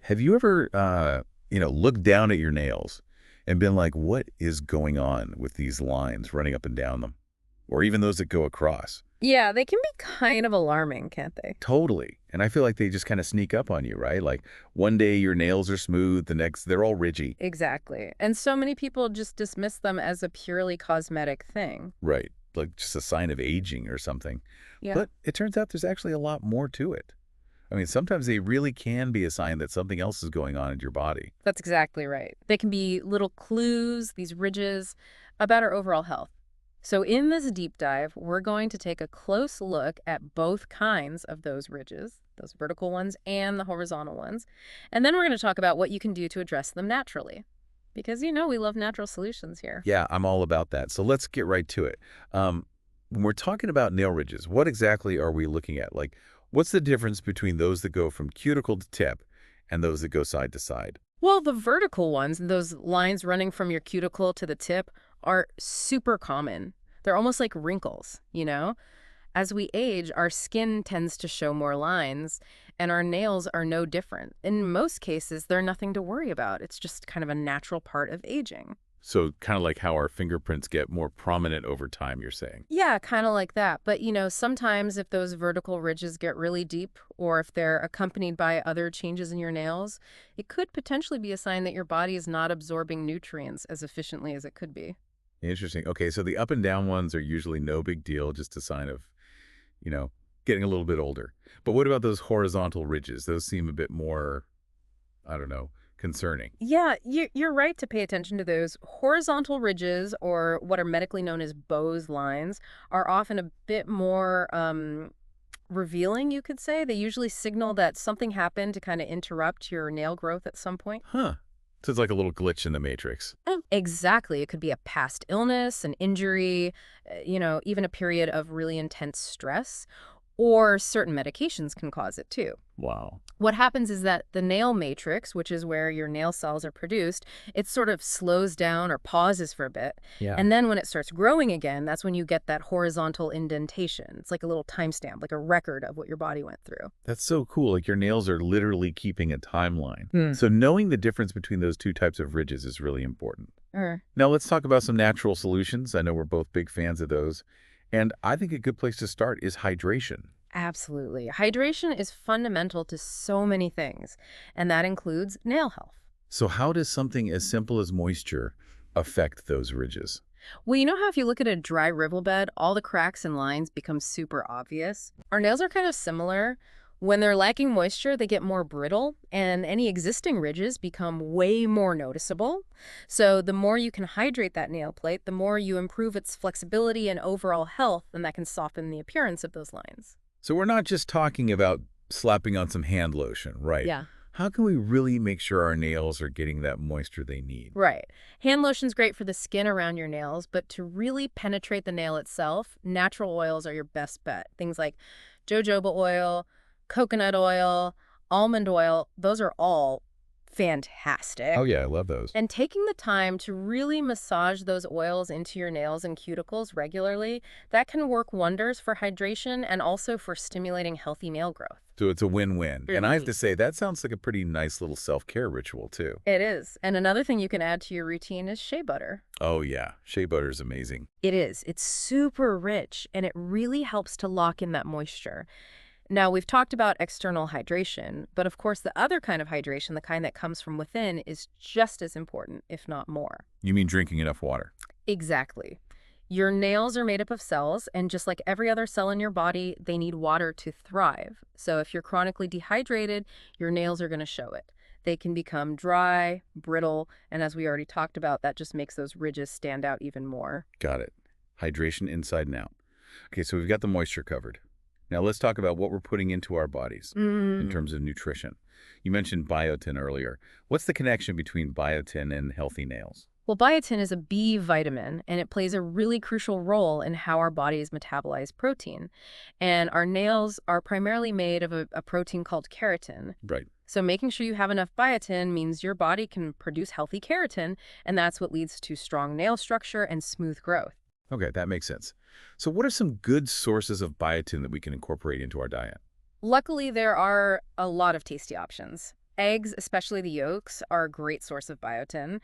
Have you ever, looked down at your nails and been like, what is going on with these lines running up and down them? Or even those that go across? Yeah, they can be kind of alarming, can't they? Totally. And I feel like they just kind of sneak up on you, right? Like one day your nails are smooth, the next they're all ridgy. Exactly. And so many people just dismiss them as a purely cosmetic thing. Right. Like just a sign of aging or something. Yeah, But it turns out there's actually a lot more to it. I mean, sometimes they really can be a sign that something else is going on in your body. that's exactly right. They can be little clues, these ridges, about our overall health. So in this deep dive, we're going to take a close look at both kinds of those ridges, those vertical ones and the horizontal ones. And then we're going to talk about what you can do to address them naturally. Because, we love natural solutions here. Yeah, I'm all about that. So let's get right to it. When we're talking about nail ridges, what exactly are we looking at? Like, what's the difference between those that go from cuticle to tip and those that go side to side? Well, the vertical ones, those lines running from your cuticle to the tip, are super common. They're almost like wrinkles. As we age, our skin tends to show more lines, and our nails are no different. In most cases, they're nothing to worry about. It's just kind of a natural part of aging. So kind of like how our fingerprints get more prominent over time, you're saying. Yeah, kind of like that. But, sometimes if those vertical ridges get really deep or if they're accompanied by other changes in your nails, it could potentially be a sign that your body is not absorbing nutrients as efficiently as it could be. Interesting. Okay, so the up and down ones are usually no big deal, just a sign of, you know, getting a little bit older. But what about those horizontal ridges? Those seem a bit more, I don't know, concerning. Yeah, you're right to pay attention to those. Horizontal ridges, or what are medically known as Bowes lines, are often a bit more revealing, you could say. They usually signal that something happened to kind of interrupt your nail growth at some point. Huh. So it's like a little glitch in the matrix. Exactly. It could be a past illness, an injury, even a period of really intense stress, or certain medications can cause it too. Wow. What happens is that the nail matrix, which is where your nail cells are produced, it sort of slows down or pauses for a bit. Yeah. And then when it starts growing again, that's when you get that horizontal indentation. It's like a little timestamp, like a record of what your body went through. That's so cool. Like your nails are literally keeping a timeline. Hmm. So knowing the difference between those two types of ridges is really important. Er, Now let's talk about some natural solutions. I know we're both big fans of those. And I think a good place to start is hydration. Absolutely. Hydration is fundamental to so many things, and that includes nail health. So how does something as simple as moisture affect those ridges? Well, you know how if you look at a dry riverbed, all the cracks and lines become super obvious? Our nails are kind of similar. When they're lacking moisture, they get more brittle, and any existing ridges become way more noticeable. So the more you can hydrate that nail plate, the more you improve its flexibility and overall health, and that can soften the appearance of those lines. So we're not just talking about slapping on some hand lotion, right? Yeah. How can we really make sure our nails are getting that moisture they need? Right. Hand lotion's great for the skin around your nails, but to really penetrate the nail itself, natural oils are your best bet. Things like jojoba oil, coconut oil, almond oil, those are all Oh fantastic. yeah, I love those. And taking the time to really massage those oils into your nails and cuticles regularly, that can work wonders for hydration and also for stimulating healthy nail growth. So it's a win-win. And I have Really. to say, that sounds like a pretty nice little self-care ritual too. It is. And another thing you can add to your routine is shea butter. Oh yeah, shea butter is amazing. It is. It's super rich, and it really helps to lock in that moisture. Now, we've talked about external hydration, but of course, the other kind of hydration, the kind that comes from within, is just as important, if not more. You mean drinking enough water? Exactly. Your nails are made up of cells, and just like every other cell in your body, they need water to thrive. So if you're chronically dehydrated, your nails are going to show it. They can become dry, brittle, and as we already talked about, that just makes those ridges stand out even more. Got it. Hydration inside and out. Okay, so we've got the moisture covered. Now let's talk about what we're putting into our bodies in terms of nutrition. You mentioned biotin earlier. What's the connection between biotin and healthy nails? Well, biotin is a B vitamin, and it plays a really crucial role in how our bodies metabolize protein. And our nails are primarily made of a protein called keratin. Right. So making sure you have enough biotin means your body can produce healthy keratin, and that's what leads to strong nail structure and smooth growth. Okay, that makes sense. So what are some good sources of biotin that we can incorporate into our diet? Luckily, there are a lot of tasty options. Eggs, especially the yolks, are a great source of biotin.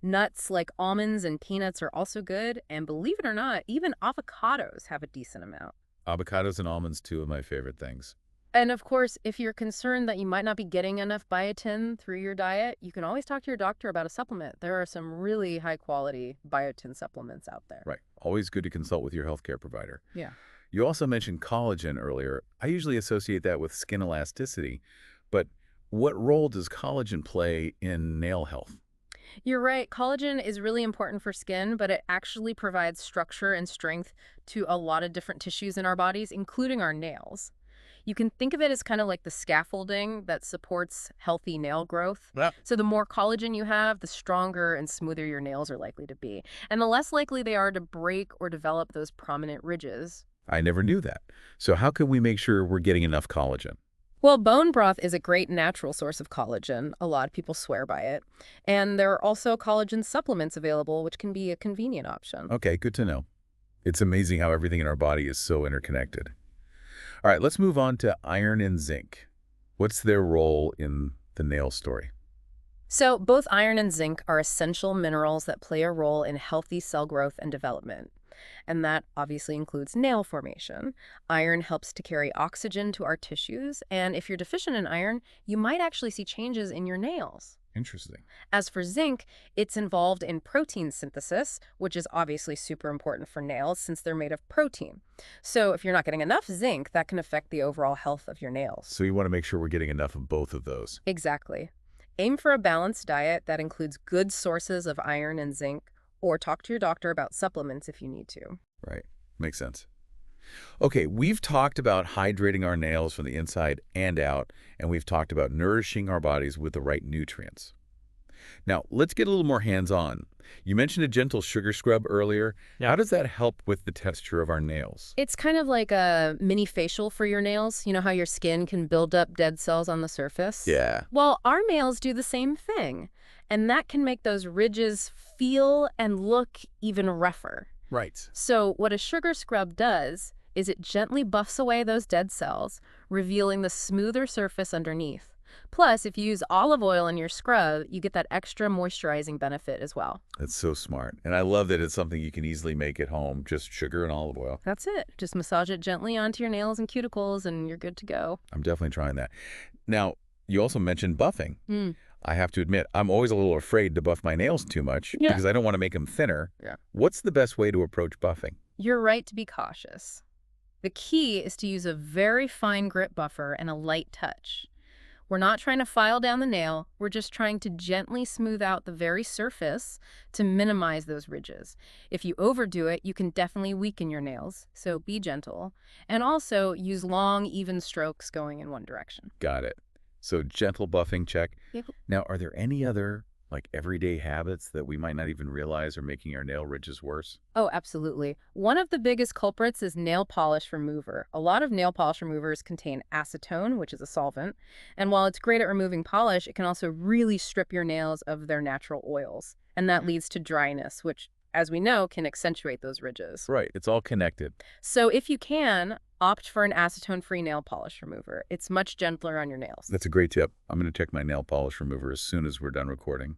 Nuts like almonds and peanuts are also good, and believe it or not, even avocados have a decent amount. Avocados and almonds, two of my favorite things. And of course, if you're concerned that you might not be getting enough biotin through your diet, you can always talk to your doctor about a supplement. There are some really high quality biotin supplements out there. Right. Always good to consult with your healthcare provider. Yeah. You also mentioned collagen earlier. I usually associate that with skin elasticity, but what role does collagen play in nail health? You're right. Collagen is really important for skin, but it actually provides structure and strength to a lot of different tissues in our bodies, including our nails. You can think of it as kind of like the scaffolding that supports healthy nail growth. Yeah. So the more collagen you have, the stronger and smoother your nails are likely to be, and the less likely they are to break or develop those prominent ridges. I never knew that. So how can we make sure we're getting enough collagen? Well, bone broth is a great natural source of collagen. A lot of people swear by it. And there are also collagen supplements available, which can be a convenient option. Okay, good to know. It's amazing how everything in our body is so interconnected. All right, let's move on to iron and zinc. What's their role in the nail story? So both iron and zinc are essential minerals that play a role in healthy cell growth and development. And that obviously includes nail formation. Iron helps to carry oxygen to our tissues, and if you're deficient in iron, you might actually see changes in your nails. Interesting. As for zinc, it's involved in protein synthesis, which is obviously super important for nails since they're made of protein. So if you're not getting enough zinc, that can affect the overall health of your nails. So you want to make sure we're getting enough of both of those. Exactly. Aim for a balanced diet that includes good sources of iron and zinc, or talk to your doctor about supplements if you need to. Right. Makes sense. Okay, we've talked about hydrating our nails from the inside and out, and we've talked about nourishing our bodies with the right nutrients. Now, let's get a little more hands-on. You mentioned a gentle sugar scrub earlier. Yeah. How does that help with the texture of our nails? It's kind of like a mini facial for your nails. You know how your skin can build up dead cells on the surface? Yeah. Well, our nails do the same thing, and that can make those ridges feel and look even rougher. Right. So what a sugar scrub does is it gently buffs away those dead cells, revealing the smoother surface underneath. Plus, if you use olive oil in your scrub, you get that extra moisturizing benefit as well. That's so smart. And I love that it's something you can easily make at home, just sugar and olive oil. That's it. Just massage it gently onto your nails and cuticles, and you're good to go. I'm definitely trying that. Now, you also mentioned buffing. Mm. I have to admit, I'm always a little afraid to buff my nails too much because I don't want to make them thinner. Yeah. What's the best way to approach buffing? You're right to be cautious. The key is to use a very fine grit buffer and a light touch. We're not trying to file down the nail, we're just trying to gently smooth out the very surface to minimize those ridges. If you overdo it, you can definitely weaken your nails, so be gentle. And also use long, even strokes going in one direction. Got it. So gentle buffing, check. Yep. Now, are there any other everyday habits that we might not even realize are making our nail ridges worse? Oh, absolutely. One of the biggest culprits is nail polish remover. A lot of nail polish removers contain acetone, which is a solvent. And while it's great at removing polish, it can also really strip your nails of their natural oils. And that leads to dryness, which, as we know, can accentuate those ridges. Right. It's all connected. So if you can, opt for an acetone-free nail polish remover. It's much gentler on your nails. That's a great tip. I'm going to check my nail polish remover as soon as we're done recording.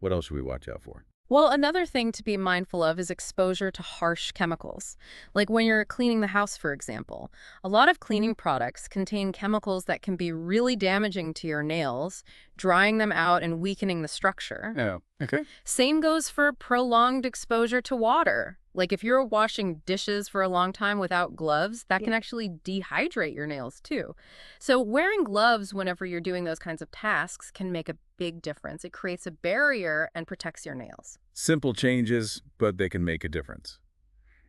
What else should we watch out for? Well, another thing to be mindful of is exposure to harsh chemicals. Like when you're cleaning the house, for example. A lot of cleaning products contain chemicals that can be really damaging to your nails, drying them out and weakening the structure. Oh, okay. Same goes for prolonged exposure to water. Like if you're washing dishes for a long time without gloves, that can actually dehydrate your nails too. So wearing gloves whenever you're doing those kinds of tasks can make a big difference. It creates a barrier and protects your nails. Simple changes, but they can make a difference.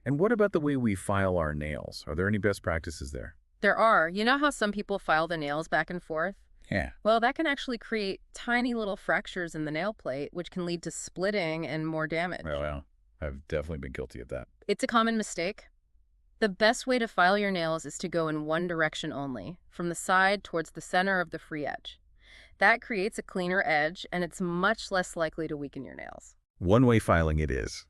And what about the way we file our nails? Are there any best practices there? There are. You know how some people file the nails back and forth? Yeah. Well, that can actually create tiny little fractures in the nail plate, which can lead to splitting and more damage. Oh, well, I've definitely been guilty of that. It's a common mistake. The best way to file your nails is to go in one direction only, from the side towards the center of the free edge. That creates a cleaner edge, and it's much less likely to weaken your nails. One-way filing it is.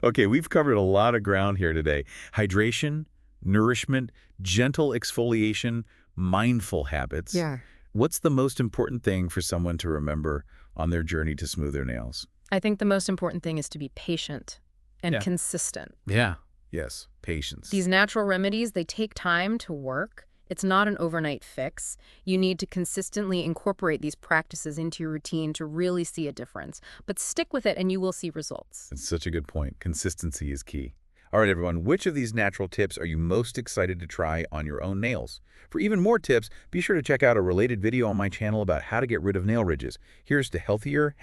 Okay, we've covered a lot of ground here today. Hydration, nourishment, gentle exfoliation, mindful habits. Yeah. What's the most important thing for someone to remember on their journey to smooth their nails? I think the most important thing is to be patient and Yeah. consistent. Yeah. Yes, patience. These natural remedies, they take time to work. It's not an overnight fix. You need to consistently incorporate these practices into your routine to really see a difference. But stick with it and you will see results. It's such a good point. Consistency is key. All right, everyone, which of these natural tips are you most excited to try on your own nails? For even more tips, be sure to check out a related video on my channel about how to get rid of nail ridges. Here's to healthier,